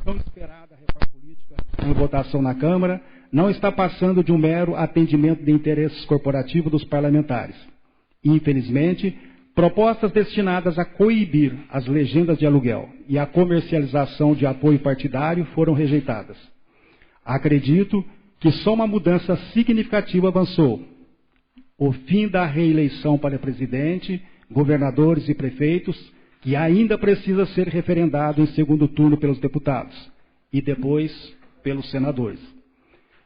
tão esperada reforma política em votação na Câmara não está passando de um mero atendimento de interesses corporativos dos parlamentares. Infelizmente, propostas destinadas a coibir as legendas de aluguel e a comercialização de apoio partidário foram rejeitadas. Acredito que só uma mudança significativa avançou: o fim da reeleição para presidente, governadores e prefeitos, que ainda precisa ser referendado em segundo turno pelos deputados e depois pelos senadores.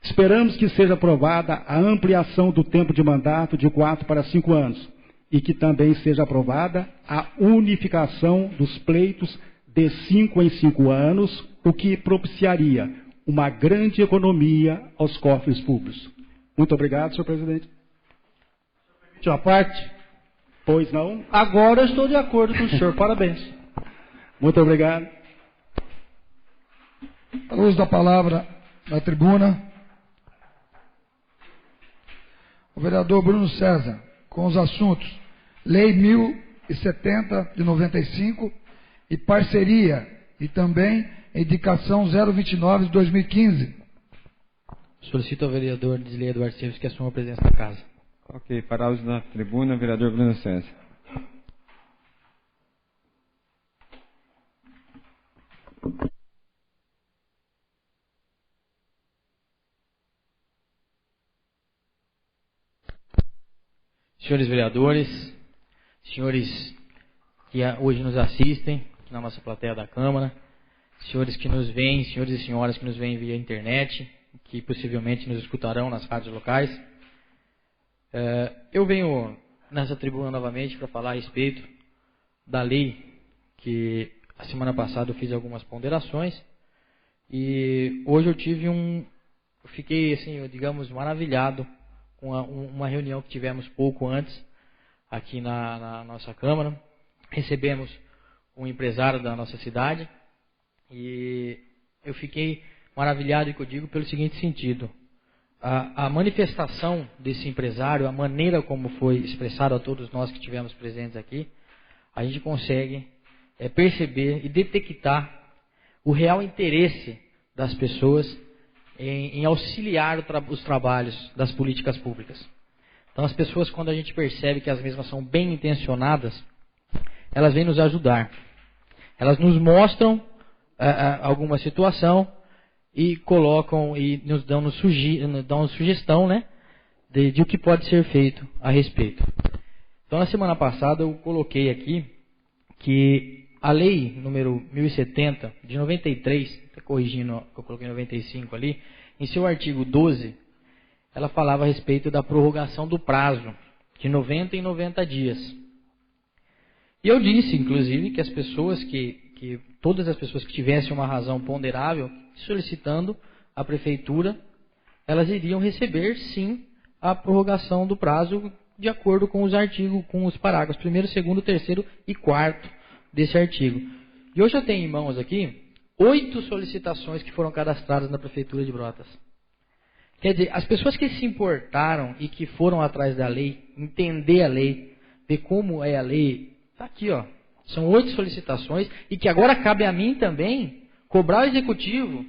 Esperamos que seja aprovada a ampliação do tempo de mandato de 4 para 5 anos e que também seja aprovada a unificação dos pleitos de 5 em 5 anos, o que propiciaria uma grande economia aos cofres públicos. Muito obrigado, senhor presidente. Uma parte? Pois não? Agora eu estou de acordo com o senhor. Parabéns. Muito obrigado. A luz da palavra na tribuna, o vereador Bruno César, com os assuntos Lei 1070 de 95 e parceria, e também Indicação 029 de 2015. Solicito ao vereador Disley Eduardo Silves que assuma a presença da casa. Ok, para a uso na tribuna, vereador Bruno César. Senhores vereadores, senhores que hoje nos assistem na nossa plateia da Câmara, senhores que nos veem, senhores e senhoras que nos veem via internet, que possivelmente nos escutarão nas rádios locais. Eu venho nessa tribuna novamente para falar a respeito da lei que a semana passada eu fiz algumas ponderações e hoje eu fiquei assim, digamos, maravilhado com uma reunião que tivemos pouco antes aqui na nossa Câmara. Recebemos um empresário da nossa cidade e eu fiquei maravilhado, e que eu digo pelo seguinte sentido: a manifestação desse empresário, a maneira como foi expressado a todos nós que tivemos presentes aqui, a gente consegue perceber e detectar o real interesse das pessoas em auxiliar os trabalhos das políticas públicas. Então as pessoas, quando a gente percebe que as mesmas são bem intencionadas, elas vêm nos ajudar. Elas nos mostram alguma situação e colocam e nos dão uma sugestão, né, de o que pode ser feito a respeito. Então, na semana passada eu coloquei aqui que a lei número 1070 de 93, estou corrigindo, eu coloquei 95 ali, em seu artigo 12, ela falava a respeito da prorrogação do prazo de 90 em 90 dias. E eu disse, inclusive, que as pessoas todas as pessoas que tivessem uma razão ponderável solicitando à prefeitura, elas iriam receber, sim, a prorrogação do prazo de acordo com os artigos, com os parágrafos 1º, 2º, 3º e 4º desse artigo. E hoje eu tenho em mãos aqui 8 solicitações que foram cadastradas na Prefeitura de Brotas. Quer dizer, as pessoas que se importaram e que foram atrás da lei, entender a lei, ver como é a lei, está aqui, ó. São 8 solicitações e que agora cabe a mim também cobrar o Executivo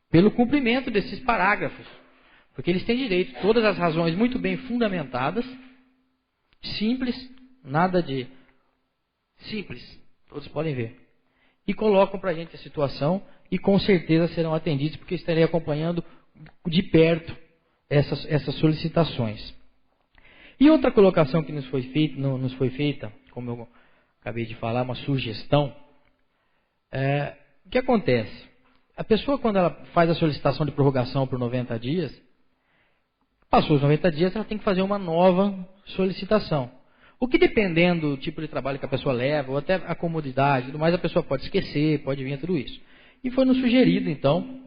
pelo cumprimento desses parágrafos. Porque eles têm direito, todas as razões muito bem fundamentadas, simples, nada de simples, todos podem ver. E colocam para a gente a situação e com certeza serão atendidos, porque estarei acompanhando de perto essas solicitações. E outra colocação que nos foi feita, como eu acabei de falar, uma sugestão, o que acontece? A pessoa, quando ela faz a solicitação de prorrogação por 90 dias, passou os 90 dias, ela tem que fazer uma nova solicitação. O que, dependendo do tipo de trabalho que a pessoa leva, ou até a comodidade, tudo mais, a pessoa pode esquecer, pode vir a tudo isso. E foi nos sugerido, então,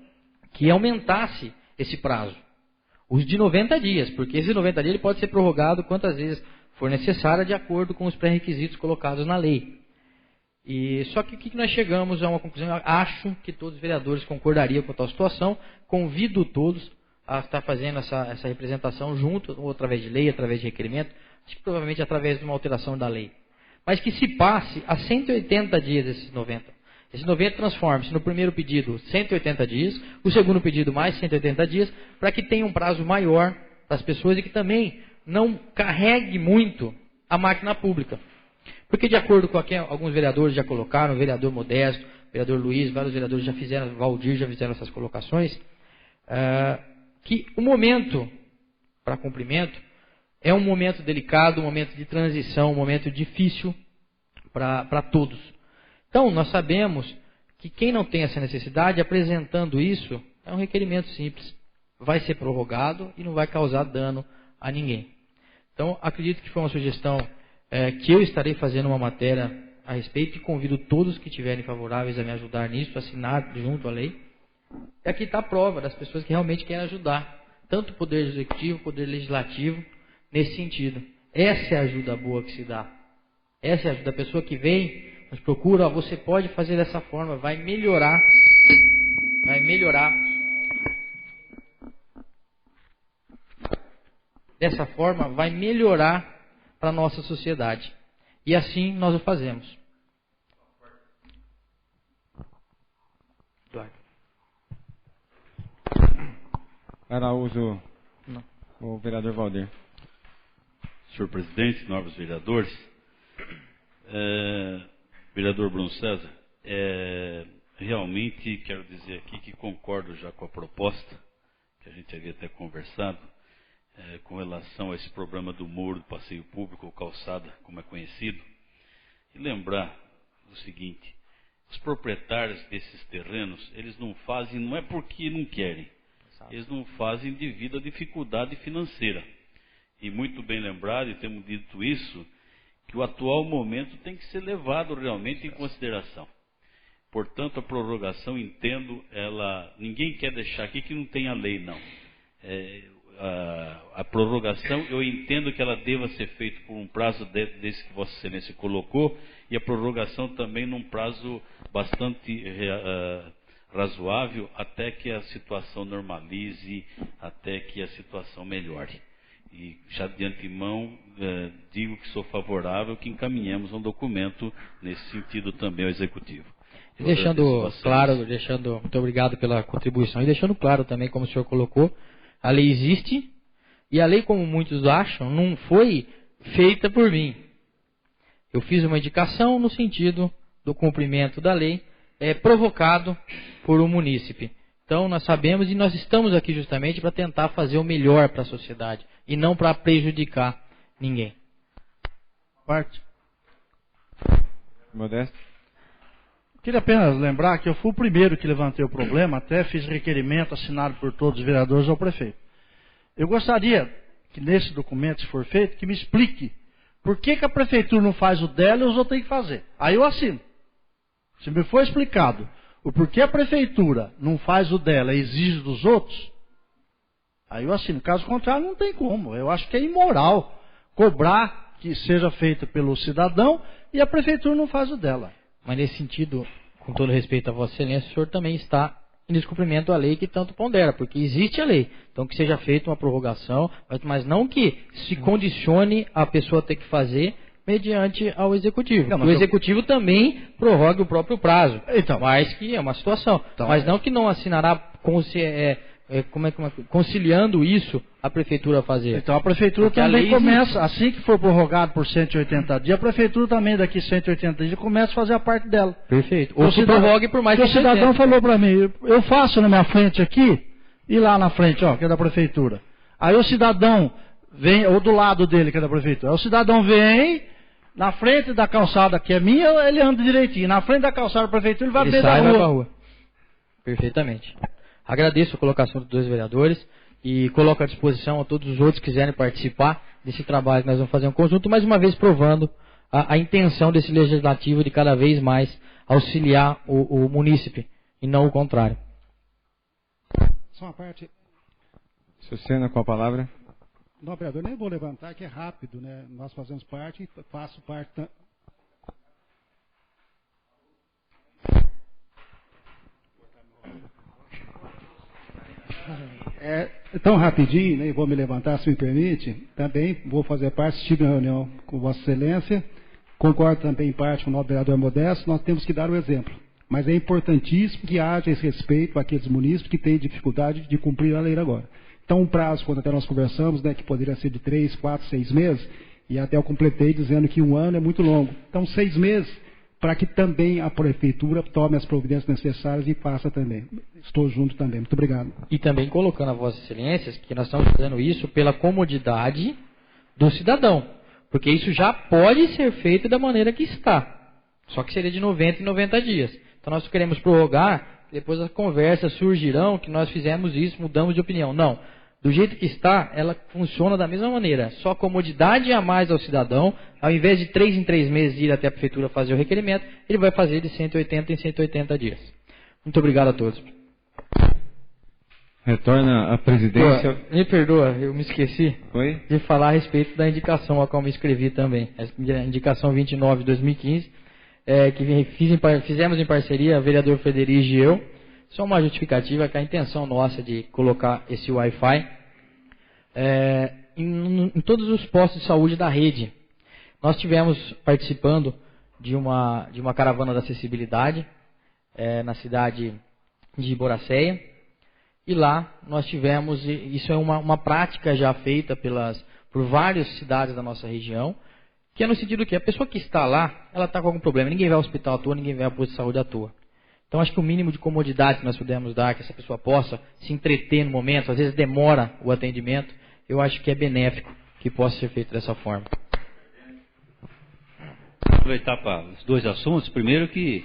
que aumentasse esse prazo, os de 90 dias, porque esse 90 dias ele pode ser prorrogado quantas vezes for necessário, de acordo com os pré-requisitos colocados na lei. E só que o que nós chegamos a uma conclusão? Eu acho que todos os vereadores concordariam com a tal situação. Convido todos a estar fazendo essa representação junto, ou através de lei, através de requerimento, acho que provavelmente através de uma alteração da lei. Mas que se passe a 180 dias esses 90. Esse 90 transforme-se no primeiro pedido 180 dias, o segundo pedido mais 180 dias, para que tenha um prazo maior para as pessoas e que também não carregue muito a máquina pública. Porque de acordo com alguns vereadores já colocaram, o vereador Modesto, o vereador Luiz, vários vereadores já fizeram, Valdir já fizeram essas colocações, que o momento para cumprimento é um momento delicado, um momento de transição, um momento difícil para todos. Então, nós sabemos que quem não tem essa necessidade, apresentando isso, é um requerimento simples. Vai ser prorrogado e não vai causar dano a ninguém. Então, acredito que foi uma sugestão que eu estarei fazendo uma matéria a respeito e convido todos que estiverem favoráveis a me ajudar nisso, a assinar junto à lei. E aqui está a prova das pessoas que realmente querem ajudar, tanto o Poder Executivo, o Poder Legislativo, nesse sentido. Essa é a ajuda boa que se dá. Essa é a ajuda da pessoa que vem, nos procura, você pode fazer dessa forma, vai melhorar. Dessa forma, vai melhorar para a nossa sociedade. E assim nós o fazemos. Para uso, o vereador Valdir. Senhor presidente, nobres vereadores, vereador Bruno César, realmente quero dizer aqui que concordo já com a proposta, que a gente havia até conversado, com relação a esse problema do muro, do passeio público, ou calçada, como é conhecido, e lembrar o seguinte: os proprietários desses terrenos, eles não fazem, não é porque não querem, eles não fazem devido à dificuldade financeira. E muito bem lembrado, e temos dito isso, que o atual momento tem que ser levado realmente em consideração. Portanto, a prorrogação, entendo, ninguém quer deixar aqui que não tenha lei, não. A prorrogação, eu entendo que ela deva ser feita por um prazo desse que Vossa Excelência colocou, e a prorrogação também num prazo bastante razoável, até que a situação normalize, até que a situação melhore. E já de antemão digo que sou favorável que encaminhemos um documento nesse sentido também ao Executivo. Deixando claro, muito obrigado pela contribuição, e deixando claro também, como o senhor colocou, a lei existe, e a lei, como muitos acham, não foi feita por mim. Eu fiz uma indicação no sentido do cumprimento da lei, provocado por um munícipe. Então, nós sabemos e nós estamos aqui justamente para tentar fazer o melhor para a sociedade, e não para prejudicar ninguém. Parte. Modesto. Queria apenas lembrar que eu fui o primeiro que levantei o problema, até fiz requerimento assinado por todos os vereadores ao prefeito. Eu gostaria que nesse documento, se for feito, que me explique por que a prefeitura não faz o dela e os outros têm que fazer. Aí eu assino. Se me for explicado o porquê a prefeitura não faz o dela e exige dos outros, aí eu assino. Caso contrário, não tem como. Eu acho que é imoral cobrar que seja feito pelo cidadão e a prefeitura não faz o dela. Mas nesse sentido, com todo respeito a Vossa Excelência, o senhor também está em descumprimento à lei que tanto pondera, porque existe a lei. Então que seja feita uma prorrogação, mas não que se condicione a pessoa ter que fazer mediante ao Executivo. Não, o Executivo também prorrogue o próprio prazo, então, mas que é uma situação. Então, mas não que não assinará conciliando isso a prefeitura fazer. Então a prefeitura também começa, assim que for prorrogado por 180 dias, a prefeitura também daqui 180 dias começa a fazer a parte dela. Perfeito. Ou se prorrogue por mais 180. O cidadão falou para mim, eu faço na minha frente aqui, e lá na frente, ó, que é da prefeitura. Aí o cidadão vem, ou do lado dele, que é da prefeitura, aí o cidadão vem, na frente da calçada que é minha, ele anda direitinho. Na frente da calçada da prefeitura, ele vai ver da rua. Perfeitamente. Agradeço a colocação dos dois vereadores e coloco à disposição a todos os outros que quiserem participar desse trabalho que nós vamos fazer em conjunto, mais uma vez provando a intenção desse legislativo de cada vez mais auxiliar o munícipe e não o contrário. Só uma parte. Sucena com a palavra. Não, vereador, nem vou levantar, que é rápido, né? Nós fazemos parte, faço parte. Tão rapidinho, né? Vou me levantar, se me permite. Também vou fazer parte, estive na reunião com Vossa Excelência. Concordo também em parte com o nosso vereador Modesto. Nós temos que dar o exemplo. Mas é importantíssimo que haja esse respeito àqueles munícipes que têm dificuldade de cumprir a lei agora. Então, um prazo, quando até nós conversamos, né, que poderia ser de 3, 4, 6 meses, e até eu completei dizendo que 1 ano é muito longo. Então, 6 meses, para que também a Prefeitura tome as providências necessárias e faça também. Estou junto também. Muito obrigado. E também colocando a Vossas Excelências que nós estamos fazendo isso pela comodidade do cidadão. Porque isso já pode ser feito da maneira que está. Só que seria de 90 em 90 dias. Então nós queremos prorrogar, depois as conversas surgirão que nós fizemos isso, mudamos de opinião. Não. Do jeito que está, ela funciona da mesma maneira. Só comodidade a mais ao cidadão. Ao invés de 3 em 3 meses ir até a Prefeitura fazer o requerimento, ele vai fazer de 180 em 180 dias. Muito obrigado a todos. Retorna à presidência. Pô, me perdoa, eu me esqueci Oi? de falar a respeito da indicação a qual me inscrevi também. A indicação 29 de 2015, que fizemos em parceria, o vereador Frederico e eu. Só uma justificativa que a intenção nossa de colocar esse Wi-Fi em todos os postos de saúde da rede. Nós tivemos participando de uma caravana da acessibilidade na cidade de Iboracéia. E lá nós tivemos, isso é uma prática já feita por várias cidades da nossa região, que é no sentido que a pessoa que está lá, ela está com algum problema. Ninguém vai ao hospital à toa, ninguém vai ao posto de saúde à toa. Então, acho que o mínimo de comodidade que nós pudermos dar, que essa pessoa possa se entreter no momento, às vezes demora o atendimento, eu acho que é benéfico que possa ser feito dessa forma. Aproveitar para os dois assuntos. Primeiro que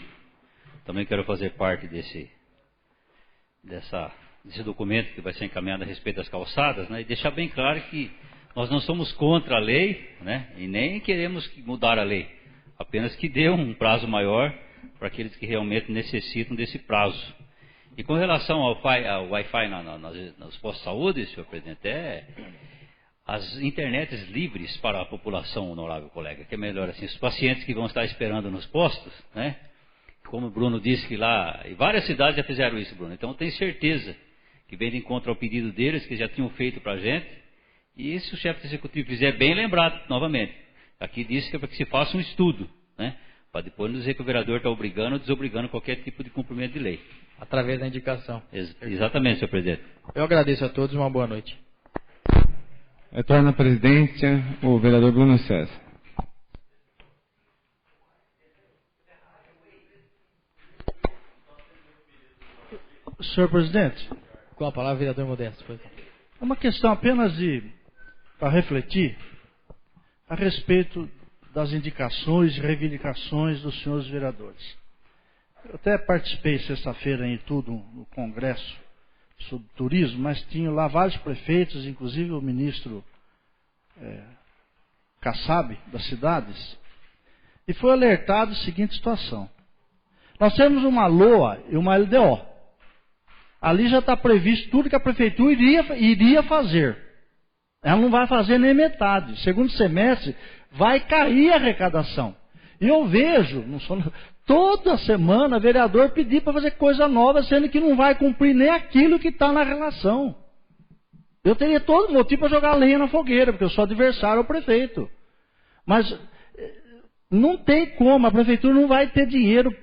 também quero fazer parte desse documento que vai ser encaminhado a respeito das calçadas, né, e deixar bem claro que nós não somos contra a lei, né, e nem queremos mudar a lei, apenas que dê um prazo maior para aqueles que realmente necessitam desse prazo. E com relação ao Wi-Fi nos postos de saúde, senhor presidente, as internets livres para a população, honorável colega, que é melhor assim, os pacientes que vão estar esperando nos postos, né? Como o Bruno disse que lá, e várias cidades já fizeram isso, Bruno, então eu tenho certeza que vem de encontro ao pedido deles, que já tinham feito para a gente, e se o chefe executivo fizer bem lembrado, novamente, aqui disse que é para que se faça um estudo, né? Para depois não dizer que o vereador está obrigando ou desobrigando qualquer tipo de cumprimento de lei. Através da indicação. Exatamente, senhor presidente. Eu agradeço a todos, uma boa noite. Retorna à presidência o vereador Bruno César. Senhor presidente, Com a palavra, vereador Modesto. é uma questão apenas para refletir a respeito das indicações e reivindicações dos senhores vereadores. Eu até participei sexta-feira em tudo no Congresso sobre turismo, mas tinha lá vários prefeitos, inclusive o ministro Kassab, das cidades, e foi alertado a seguinte situação. Nós temos uma LOA e uma LDO. Ali já está previsto tudo que a prefeitura iria fazer. Ela não vai fazer nem metade. Segundo semestre, vai cair a arrecadação. E eu vejo, toda semana, vereador pedir para fazer coisa nova, sendo que não vai cumprir nem aquilo que está na relação. Eu teria todo motivo para jogar lenha na fogueira, porque eu sou adversário ao prefeito. Mas não tem como, a prefeitura não vai ter dinheiro,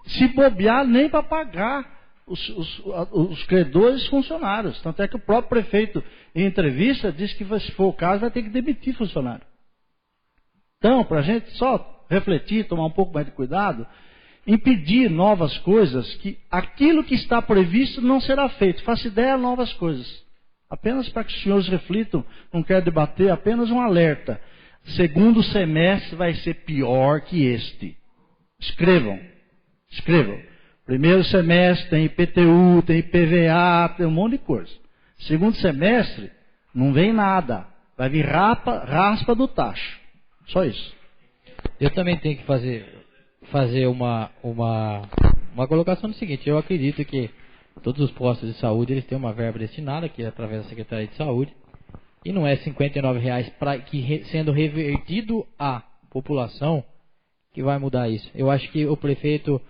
se bobear, nem para pagar os credores e funcionários. Tanto é que o próprio prefeito, em entrevista, disse que, se for o caso, vai ter que demitir funcionário. Então, para a gente só refletir, tomar um pouco mais de cuidado, impedir novas coisas, que aquilo que está previsto não será feito. Faça ideia a novas coisas. Apenas para que os senhores reflitam, não quero debater, apenas um alerta. Segundo semestre vai ser pior que este. Escrevam. Primeiro semestre tem IPTU, tem IPVA, tem um monte de coisa. Segundo semestre, não vem nada. Vai vir raspa do tacho. Só isso. Eu também tenho que fazer uma colocação do seguinte. Eu acredito que todos os postos de saúde eles têm uma verba destinada, que é através da Secretaria de Saúde, e não é R$ 59 sendo revertido à população que vai mudar isso. Eu acho que o prefeito,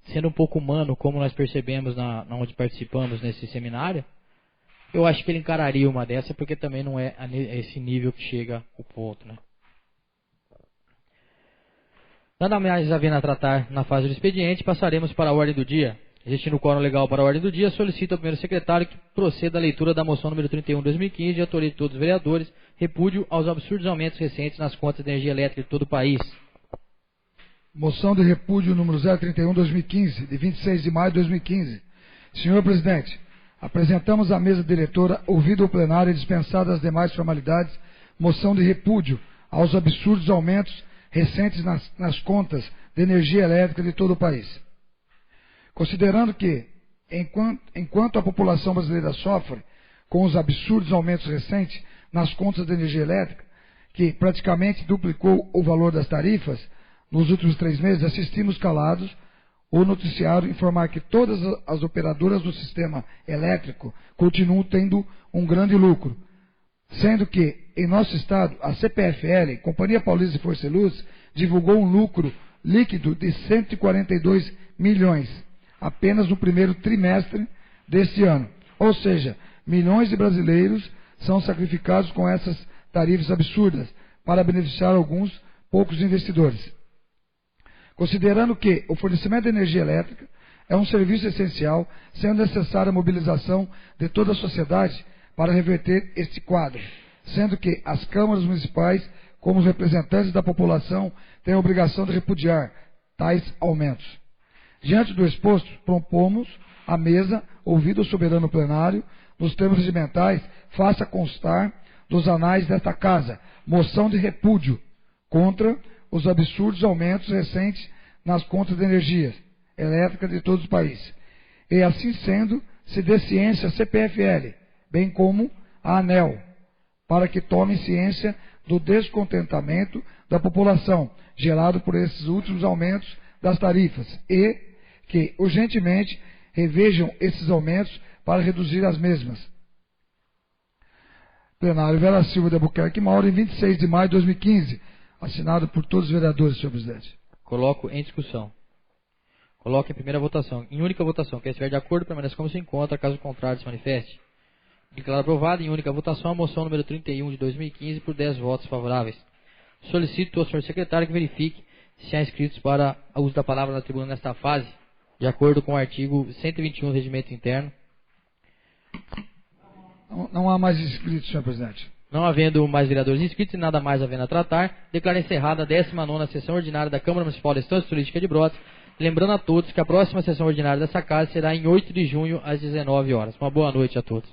sendo um pouco humano, como nós percebemos onde participamos nesse seminário, eu acho que ele encararia uma dessa, porque também não é a esse nível que chega o ponto, né? Nada mais havendo a tratar na fase do expediente, passaremos para a ordem do dia. Existindo o quórum legal para a ordem do dia, solicito ao primeiro secretário que proceda à leitura da moção número 31/2015, de autoria de todos os vereadores, repúdio aos absurdos aumentos recentes nas contas de energia elétrica de todo o país. Moção de repúdio número 031/2015, de 26 de maio de 2015. Senhor presidente, apresentamos à mesa diretora, ouvido o plenário e dispensadas as demais formalidades, moção de repúdio aos absurdos aumentos recentes nas contas de energia elétrica de todo o país. Considerando que, enquanto a população brasileira sofre com os absurdos aumentos recentes nas contas de energia elétrica, que praticamente duplicou o valor das tarifas nos últimos 3 meses, assistimos calados o noticiário informar que todas as operadoras do sistema elétrico continuam tendo um grande lucro, sendo que, em nosso estado, a CPFL, Companhia Paulista de Força e Luz, divulgou um lucro líquido de 142 milhões, apenas no primeiro trimestre deste ano. Ou seja, milhões de brasileiros são sacrificados com essas tarifas absurdas para beneficiar alguns poucos investidores. Considerando que o fornecimento de energia elétrica é um serviço essencial, sendo necessária a mobilização de toda a sociedade para reverter este quadro, sendo que as câmaras municipais, como os representantes da população, têm a obrigação de repudiar tais aumentos. Diante do exposto, propomos à mesa, ouvido o soberano plenário, nos termos regimentais, faça constar dos anais desta casa moção de repúdio contra os absurdos aumentos recentes nas contas de energia elétrica de todo o país. E assim sendo, se dê ciência a CPFL, bem como a ANEEL, para que tomem ciência do descontentamento da população gerado por esses últimos aumentos das tarifas e que, urgentemente, revejam esses aumentos para reduzir as mesmas. Plenário Vera Silva de Albuquerque Mauro, em 26 de maio de 2015, assinado por todos os vereadores, senhor presidente. Coloco em discussão. Coloco em primeira votação. Em única votação. Quem estiver de acordo, permaneça como se encontra. Caso contrário, se manifeste. Declaro aprovada em única votação a moção número 31 de 2015 por 10 votos favoráveis. Solicito ao senhor secretário que verifique se há inscritos para o uso da palavra na tribuna nesta fase, de acordo com o artigo 121 do Regimento Interno. Não há mais inscritos, senhor presidente. Não havendo mais vereadores inscritos e nada mais havendo a tratar, declaro encerrada a 19ª sessão ordinária da Câmara Municipal da Estância Turística de Brotas, lembrando a todos que a próxima sessão ordinária dessa casa será em 8 de junho, às 19 horas. Uma boa noite a todos.